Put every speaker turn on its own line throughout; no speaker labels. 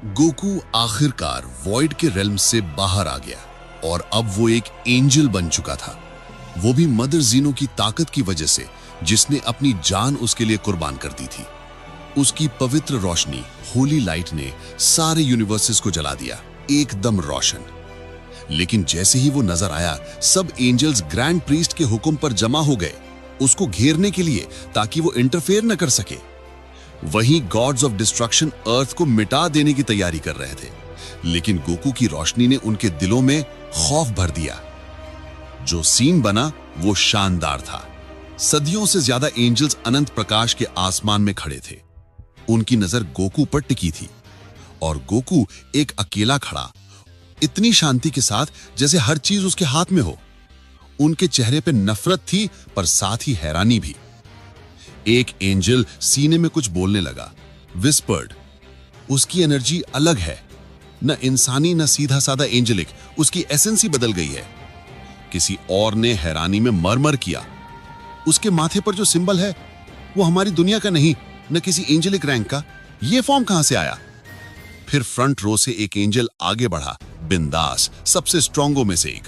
Goku आखिरकार void के realm से बाहर आ गया और अब वो एक एंजल बन चुका था, वो भी मदर जीनो की ताकत की वजह से, जिसने अपनी जान उसके लिए कुर्बान कर दी थी। उसकी पवित्र रोशनी, होली लाइट ने सारे यूनिवर्सेस को जला दिया, एकदम रोशन। लेकिन जैसे ही वो नजर आया, सब एंजल्स ग्रैंड प्रीस्ट के हुक्म पर जमा हो गए, उसको घेरने के लिए, ताकि वो इंटरफेयर न कर सके। वहीं गॉड्स ऑफ डिस्ट्रक्शन अर्थ को मिटा देने की तैयारी कर रहे थे, लेकिन गोकू की रोशनी ने उनके दिलों में खौफ भर दिया। जो सीन बना वो शानदार था। सदियों से ज्यादा एंजल्स अनंत प्रकाश के आसमान में खड़े थे। उनकी नजर गोकू पर टिकी थी और गोकू एक अकेला खड़ा, इतनी शांति के साथ जैसे हर चीज उसके हाथ में हो। उनके चेहरे पे नफरत थी, पर साथ ही हैरानी भी। एक एंजल सीने में कुछ बोलने लगा, विस्पर्ड, उसकी एनर्जी अलग है, न इंसानी न सीधा साधा एंजेलिक, उसकी एसेंस ही बदल गई है। किसी और ने हैरानी में मरमर किया, उसके माथे पर जो सिंबल है वो हमारी दुनिया का नहीं, न किसी एंजेलिक रैंक का, ये फॉर्म कहां से आया? फिर फ्रंट रो से एक एंजल आगे बढ़ा, बिंदास, सबसे स्ट्रॉन्गों में से एक।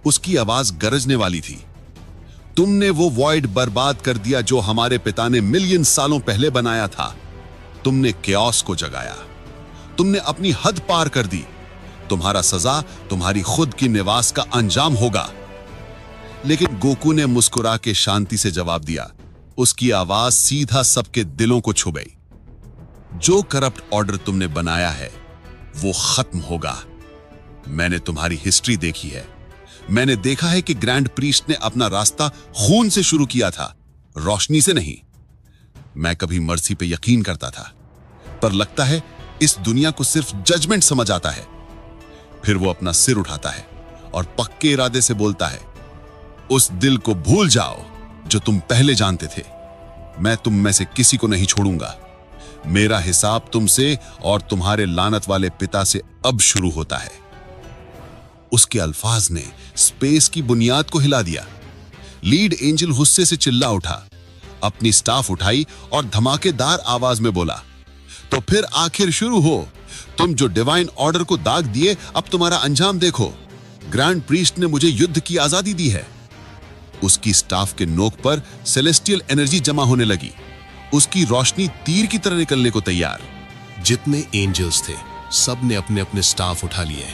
उसकी आवाज गरजने वाली थी, तुमने वो वॉइड बर्बाद कर दिया जो हमारे पिता ने मिलियन सालों पहले बनाया था। तुमने केओस को जगाया, तुमने अपनी हद पार कर दी। तुम्हारा सजा तुम्हारी खुद की निवास का अंजाम होगा। लेकिन गोकू ने मुस्कुरा के शांति से जवाब दिया। उसकी आवाज सीधा सबके दिलों को छू गई। जो करप्ट ऑर्डर तुमने बनाया है वो खत्म होगा। मैंने तुम्हारी हिस्ट्री देखी है। मैंने देखा है कि ग्रैंड प्रीस्ट ने अपना रास्ता खून से शुरू किया था, रोशनी से नहीं। मैं कभी मर्सी पे यकीन करता था, पर लगता है इस दुनिया को सिर्फ जजमेंट समझ आता है। फिर वो अपना सिर उठाता है और पक्के इरादे से बोलता है, उस दिल को भूल जाओ जो तुम पहले जानते थे। मैं तुम में से किसी को नहीं छोड़ूंगा। मेरा हिसाब तुमसे और तुम्हारे लानत वाले पिता से अब शुरू होता है। उसके अल्फाज ने स्पेस की बुनियाद को हिला दिया। लीड एंजल गुस्से से चिल्ला उठा, अपनी स्टाफ उठाई और धमाकेदार आवाज में बोला, तो फिर आखिर शुरू हो। तुम जो डिवाइन ऑर्डर को दाग दिए, अब तुम्हारा अंजाम देखो। ग्रैंड प्रीस्ट ने मुझे युद्ध की आजादी दी है। उसकी स्टाफ के नोक पर सेलेस्टियल एनर्जी जमा होने लगी, उसकी रोशनी तीर की तरह निकलने को तैयार।
जितने एंजल्स थे सब ने अपने अपने स्टाफ उठा लिए।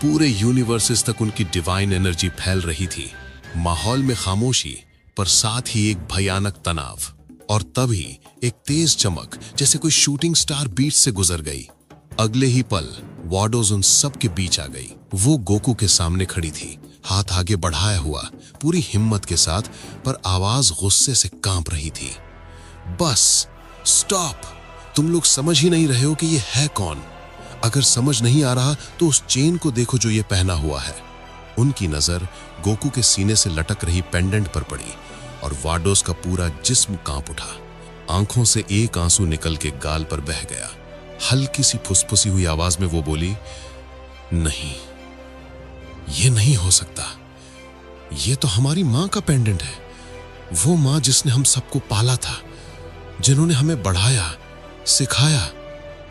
पूरे यूनिवर्सेस तक उनकी डिवाइन एनर्जी फैल रही थी। माहौल में खामोशी, पर साथ ही एक भयानक तनाव। और तभी एक तेज चमक, जैसे कोई शूटिंग स्टार बीच से गुजर गई। अगले ही पल वाडोज उन सब के बीच आ गई। वो गोकू के सामने खड़ी थी, हाथ आगे बढ़ाया हुआ, पूरी हिम्मत के साथ, पर आवाज गुस्से से कांप रही थी। बस स्टॉप, तुम लोग समझ ही नहीं रहे हो कि ये है कौन। अगर समझ नहीं आ रहा तो उस चेन को देखो जो ये पहना हुआ है। उनकी नजर गोकू के सीने से लटक रही पेंडेंट पर पड़ी और वाडोस का पूरा जिस्म कांप उठा। आंखों से एक आंसू निकल के गाल पर बह गया। हल्की सी फुसफुसी हुई आवाज में वो बोली, नहीं, ये नहीं हो सकता। ये तो हमारी मां का पेंडेंट है। वो मां जिसने हम सबको पाला था, जिन्होंने हमें बढ़ाया, सिखाया।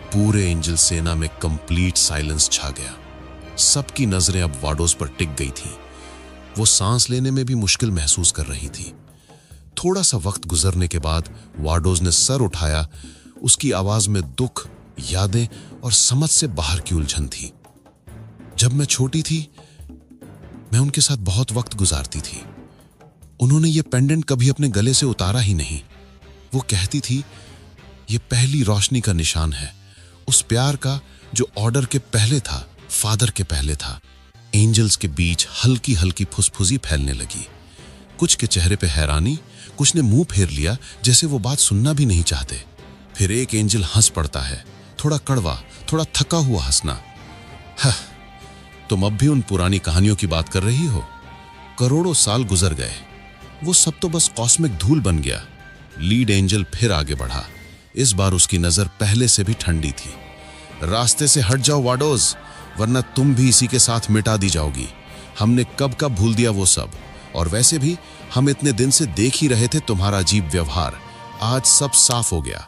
पूरे एंजल सेना में कंप्लीट साइलेंस छा गया। सबकी नजरें अब वाडोस पर टिक गई थीं। वो सांस लेने में भी मुश्किल महसूस कर रही थी। थोड़ा सा वक्त गुजरने के बाद वाडोस ने सर उठाया। उसकी आवाज में दुख, यादें और समझ से बाहर की उलझन थी। जब मैं छोटी थी, मैं उनके साथ बहुत वक्त गुजारती थी। उन्होंने ये पेंडेंट कभी अपने गले से उतारा ही नहीं। वो कहती थी, ये पहली रोशनी का निशान है, उस प्यार का जो ऑर्डर के पहले था, फादर के पहले था। एंजल्स के बीच हल्की हल्की फुसफुसी फैलने लगी। कुछ के चेहरे पे हैरानी, कुछ ने मुंह फेर लिया जैसे वो बात सुनना भी नहीं चाहते। फिर एक एंजल हंस पड़ता है, थोड़ा कड़वा, थोड़ा थका हुआ हंसना। तुम अब भी उन पुरानी कहानियों की बात कर रही हो? करोड़ों साल गुजर गए, वो सब तो बस कॉस्मिक धूल बन गया। लीड एंजल फिर आगे बढ़ा। इस बार उसकी नजर पहले से भी ठंडी थी। रास्ते से हट जाओ वाडोज, वरना तुम भी इसी के साथ मिटा दी जाओगी। हमने कब कब भूल दिया वो सब। और वैसे भी हम इतने दिन से देख ही रहे थे तुम्हारा अजीब व्यवहार। आज सब साफ हो गया।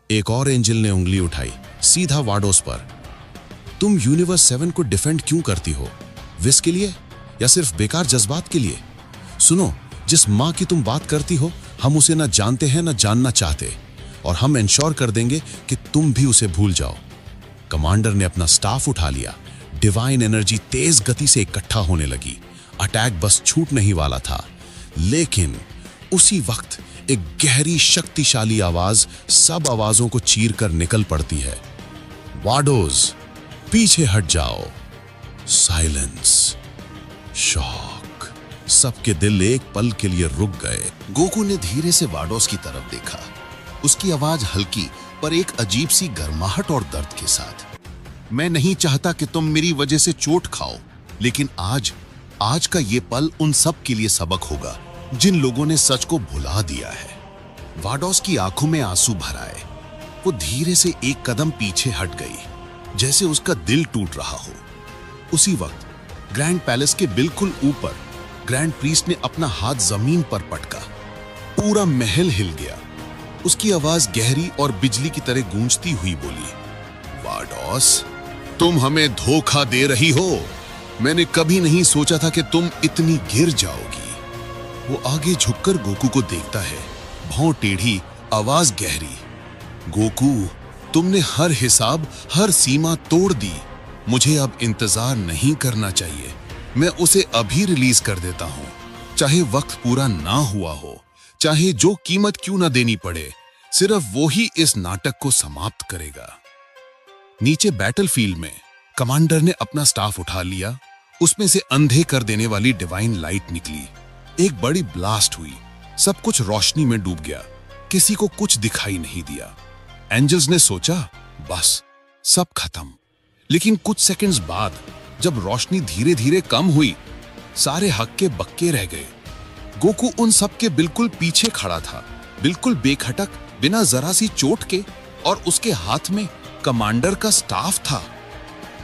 एक और एंजल ने उंगली उठाई, सीधा वाडोस पर। तुम यूनिवर्स 7 को डिफेंड क्यों करती हो? विस के लिए या सिर्फ बेकार जज्बात के लिए? सुनो, जिस माँ की तुम बात करती हो, हम उसे न जानते हैं न जानना चाहते, और हम इंश्योर कर देंगे कि तुम भी उसे भूल जाओ। कमांडर ने अपना स्टाफ उठा लिया। डिवाइन एनर्जी तेज गति से इकट्ठा होने लगी। अटैक बस छूटने ही वाला था, लेकिन उसी वक्त एक गहरी शक्तिशाली आवाज सब आवाजों को चीर कर निकल पड़ती है। वाडोज, पीछे हट जाओ। साइलेंस। शॉक। सबके दिल एक पल के लिए रुक गए।
गोकू ने धीरे से वाडोस की तरफ देखा। उसकी आवाज हल्की पर एक अजीब सी गर्माहट और दर्द के साथ। मैं नहीं चाहता कि तुम मेरी वजह से चोट खाओ, लेकिन आज का ये पल उन सब के लिए सबक होगा जिन लोगों ने सच को भुला दिया है। वाडोस की आंखों में आंसू भर आए। वो धीरे से एक कदम पीछे हट गई, जैसे उसका दिल टूट रहा हो। उसी वक्त ग्रैंड पैलेस के बिल्कुल ऊपर ग्रैंड प्रीस्ट ने अपना हाथ जमीन पर पटका। पूरा महल हिल गया। उसकी आवाज गहरी और बिजली की तरह गूंजती हुई बोली, वाडोस, तुम हमें धोखा दे रही हो। मैंने कभी नहीं सोचा था कि तुम इतनी गिर जाओगी। वो आगे झुककर गोकू को देखता है, भौं टेढ़ी, आवाज गहरी। गोकू, तुमने हर हिसाब, हर सीमा तोड़ दी। मुझे अब इंतजार नहीं करना चाहिए। मैं उसे अभी रिलीज कर देता हूं, चाहे वक्त पूरा ना हुआ हो, चाहे जो कीमत क्यों ना देनी पड़े। सिर्फ वो ही इस नाटक को समाप्त करेगा। नीचे बैटलफील्ड में कमांडर ने अपना स्टाफ उठा लिया। उसमें से अंधे कर देने वाली डिवाइन लाइट निकली। एक बड़ी ब्लास्ट हुई। सब कुछ रोशनी में डूब गया। किसी को कुछ दिखाई नहीं दिया। एंजल्स ने सोचा, बस सब खत्म। लेकिन कुछ सेकंड्स बाद जब रोशनी धीरे धीरे कम हुई, सारे हक्के बक्के रह गए। गोकू उन सब के बिल्कुल पीछे खड़ा था, बिल्कुल बेखटक, बिना जरा सी चोट के, और उसके हाथ में कमांडर का स्टाफ था।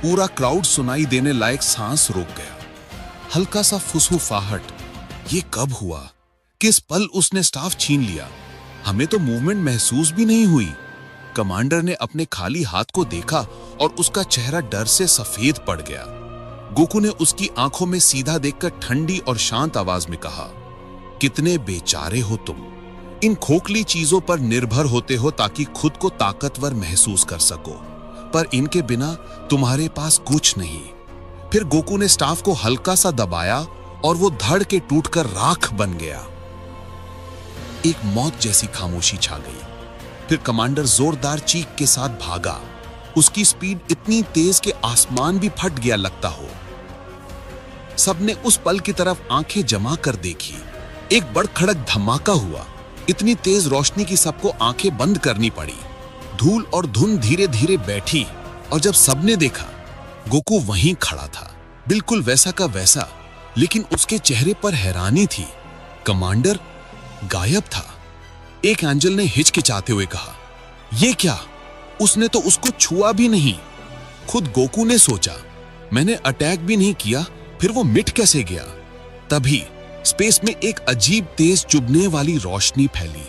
पूरा क्राउड सुनाई देने लायक सांस रोक गया। हल्का सा फुसफुसाहट। ये कब हुआ? किस पल उसने स्टाफ छीन लिया? हमें तो मूवमेंट महसूस भी नहीं हुई। कमांडर ने अपने खाली हाथ को देखा और उसका चेहरा डर से सफेद पड़ गया। गोकू ने उसकी आंखों में सीधा देखकर ठंडी और शांत आवाज में कहा, कितने बेचारे हो तुम। इन खोखली चीजों पर निर्भर होते हो ताकि खुद को ताकतवर महसूस कर सको, पर इनके बिना तुम्हारे पास कुछ नहीं। फिर गोकू ने स्टाफ को हल्का सा दबाया और वो धड़ के टूटकर राख बन गया। एक मौत जैसी खामोशी छा गई। फिर कमांडर जोरदार चीख के साथ भागा। उसकी स्पीड इतनी तेज कि आसमान भी फट गया लगता हो। सबने उस पल की तरफ आंखें जमा कर देखी। एक बड़खड़क धमाका हुआ। इतनी तेज रोशनी की सबको आंखें बंद करनी पड़ी। धूल और धुंध धीरे धीरे बैठी, और जब सबने देखा, गोकू वहीं खड़ा था, बिल्कुल वैसा का वैसा, लेकिन उसके चेहरे पर हैरानी थी। कमांडर गायब था। एक एंजल ने हिचकिचाते हुए कहा, ये क्या? उसने तो उसको छुआ भी नहीं। खुद गोकू ने सोचा, मैंने अटैक भी नहीं किया, फिर वो मिट कैसे गया? तभी स्पेस में एक अजीब तेज चुभने वाली रोशनी फैली।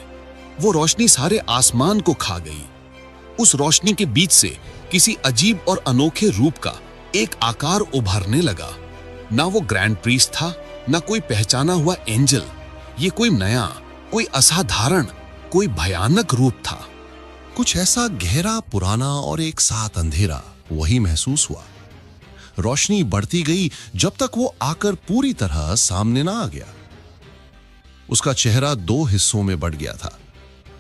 वो रोशनी सारे आसमान को खा गई। उस रोशनी के बीच से किसी अजीब और अनोखे रूप का एक आकार उभरने लगा। ना वो ग्रैंड प्रीस्ट था, ना कोई पहचाना हुआ एंजल। ये कोई नया, कोई असाधारण, कोई भयानक रूप था।
कुछ ऐसा गहरा, पुराना और एक साथ अंधेरा, वही महसूस हुआ। रोशनी बढ़ती गई जब तक वो आकर पूरी तरह सामने ना आ गया। उसका चेहरा 2 हिस्सों में बट गया था,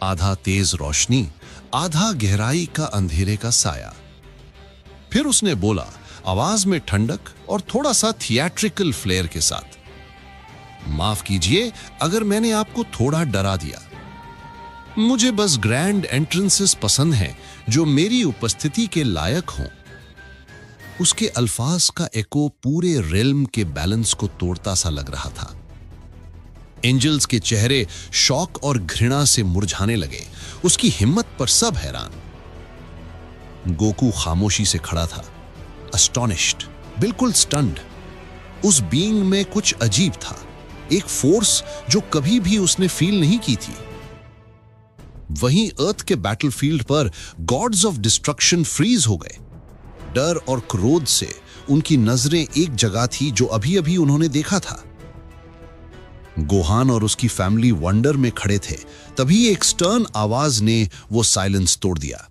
आधा तेज रोशनी, आधा गहराई का अंधेरे का साया। फिर उसने बोला, आवाज में ठंडक और थोड़ा सा थिएट्रिकल फ्लेयर के साथ, माफ कीजिए अगर मैंने आपको थोड़ा डरा दिया। मुझे बस ग्रैंड एंट्रेंसेस पसंद हैं जो मेरी उपस्थिति के लायक हों। उसके अल्फाज का एको पूरे रेल्म के बैलेंस को तोड़ता सा लग रहा था। एंजल्स के चेहरे शौक और घृणा से मुरझाने लगे। उसकी हिम्मत पर सब हैरान। गोकू खामोशी से खड़ा था, अस्टोनिश्ड, बिल्कुल स्टन्ड। उस बीइंग में कुछ अजीब था, एक फोर्स जो कभी भी उसने फील नहीं की थी। वहीं अर्थ के बैटलफील्ड पर गॉड्स ऑफ डिस्ट्रक्शन फ्रीज हो गए। डर और क्रोध से उनकी नजरें एक जगह थी जो अभी अभी उन्होंने देखा था। गोहान और उसकी फैमिली वंडर में खड़े थे, तभी एक स्टर्न आवाज ने वो साइलेंस तोड़ दिया।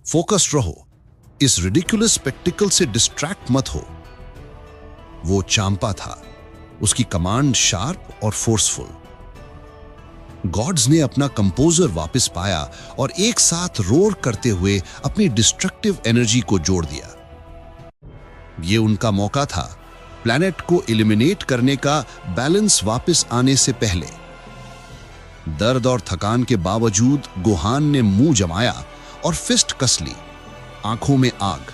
फोकस्ड रहो, इस रिडिकुलस स्पेक्टिकल से डिस्ट्रैक्ट मत हो। वो चांपा था, उसकी कमांड शार्प और फोर्सफुल। गॉड्स ने अपना कंपोजर वापस पाया और एक साथ रोर करते हुए अपनी डिस्ट्रक्टिव एनर्जी को जोड़ दिया। ये उनका मौका था प्लैनेट को एलिमिनेट करने का, बैलेंस वापस आने से पहले। दर्द और थकान के बावजूद गोहान ने मुंह जमाया और फिस्ट कस ली, आंखों में आग।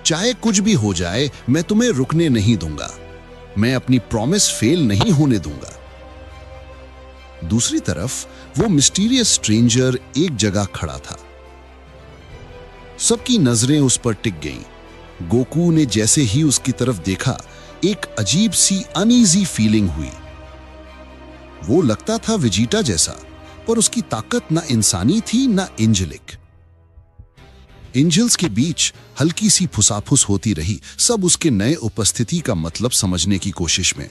चाहे कुछ भी हो जाए, मैं तुम्हें रुकने नहीं दूंगा। मैं अपनी प्रॉमिस फेल नहीं होने दूंगा। दूसरी तरफ वो मिस्टीरियस स्ट्रेंजर एक जगह खड़ा था। सबकी नजरें उस पर टिक गईं। गोकू ने जैसे ही उसकी तरफ देखा, एक अजीब सी अनईजी फीलिंग हुई। वो लगता था वेजिटा जैसा, पर उसकी ताकत ना इंसानी थी ना एंजेलिक। एंजल्स के बीच हल्की सी फुसाफुस होती रही, सब उसके नए उपस्थिति का मतलब समझने की कोशिश में।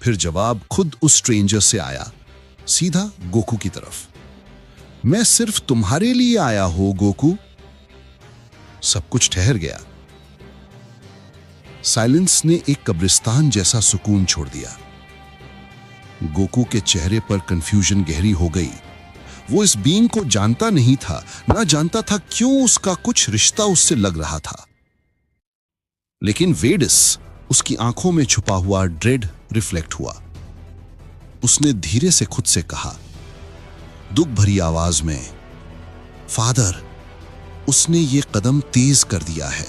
फिर जवाब खुद उस स्ट्रेंजर से आया, सीधा गोकू की तरफ। मैं सिर्फ तुम्हारे लिए आया हूं गोकू। सब कुछ ठहर गया। साइलेंस ने एक कब्रिस्तान जैसा सुकून छोड़ दिया। गोकू के चेहरे पर कंफ्यूजन गहरी हो गई। वो इस बीइंग को जानता नहीं था, ना जानता था क्यों उसका कुछ रिश्ता उससे लग रहा था। लेकिन वेडिस, उसकी आंखों में छुपा हुआ ड्रेड रिफ्लेक्ट हुआ। उसने धीरे से खुद से कहा, दुख भरी आवाज में, फादर, उसने ये कदम तेज कर दिया है।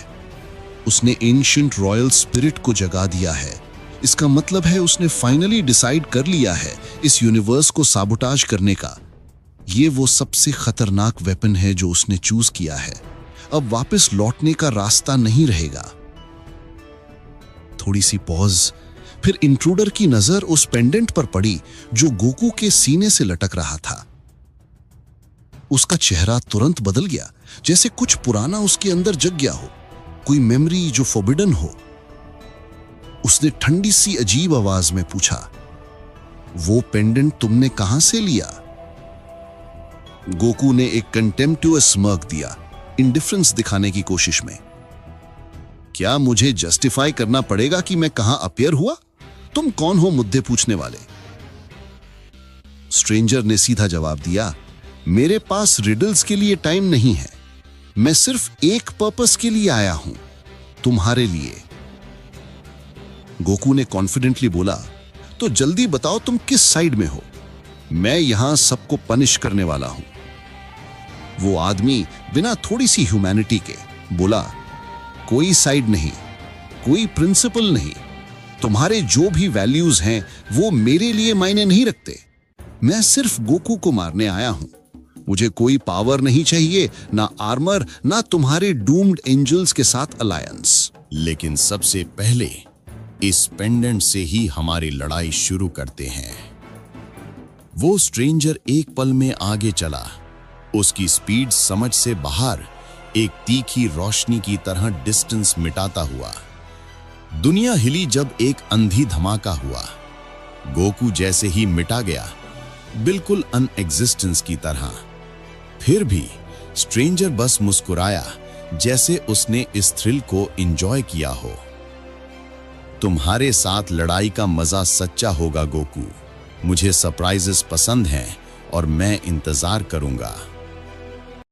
उसने एंशिएंट रॉयल स्पिरिट को जगा दिया है। इसका मतलब है उसने फाइनली डिसाइड कर लिया है इस यूनिवर्स को साबोटाज करने का। ये वो सबसे खतरनाक वेपन है जो उसने चूज किया है। अब वापस लौटने का रास्ता नहीं रहेगा। थोड़ी सी पॉज, फिर इंट्रूडर की नजर उस पेंडेंट पर पड़ी जो गोकू के सीने से लटक रहा था। उसका चेहरा तुरंत बदल गया, जैसे कुछ पुराना उसके अंदर जग गया हो, कोई मेमोरी जो फॉरबिडन हो। उसने ठंडी सी अजीब आवाज में पूछा, वो पेंडेंट तुमने कहां से लिया? गोकू ने एक कंटेम्प्टुअस स्मर्क दिया, इंडिफरेंस दिखाने की कोशिश में। क्या मुझे जस्टिफाई करना पड़ेगा कि मैं कहां अपीयर हुआ? तुम कौन हो मुद्दे पूछने वाले? स्ट्रेंजर ने सीधा जवाब दिया, मेरे पास रिडल्स के लिए टाइम नहीं है। मैं सिर्फ एक पर्पस के लिए आया हूं, तुम्हारे लिए। गोकू ने कॉन्फिडेंटली बोला, तो जल्दी बताओ तुम किस साइड में हो। मैं यहां सबको पनिश करने वाला हूं। वो आदमी बिना थोड़ी सी ह्यूमैनिटी के बोला, कोई साइड नहीं, कोई प्रिंसिपल नहीं। तुम्हारे जो भी वैल्यूज हैं वो मेरे लिए मायने नहीं रखते। मैं सिर्फ गोकू को मारने आया हूं। मुझे कोई पावर नहीं चाहिए, ना आर्मर, ना तुम्हारे डूम्ड एंजल्स के साथ अलायंस।
लेकिन सबसे पहले इस पेंडेंट से ही हमारी लड़ाई शुरू करते हैं। वो स्ट्रेंजर एक पल में आगे चला, उसकी स्पीड समझ से बाहर, एक तीखी रोशनी की तरह डिस्टेंस मिटाता हुआ। दुनिया हिली जब एक अंधी धमाका हुआ। गोकू जैसे ही मिटा गया, बिल्कुल अनएग्जिस्टेंस की तरह। फिर भी स्ट्रेंजर बस मुस्कुराया, जैसे उसने इस थ्रिल को एंजॉय किया हो। तुम्हारे साथ लड़ाई का मजा सच्चा होगा गोकू। मुझे सरप्राइजेस पसंद हैं और मैं इंतजार करूंगा।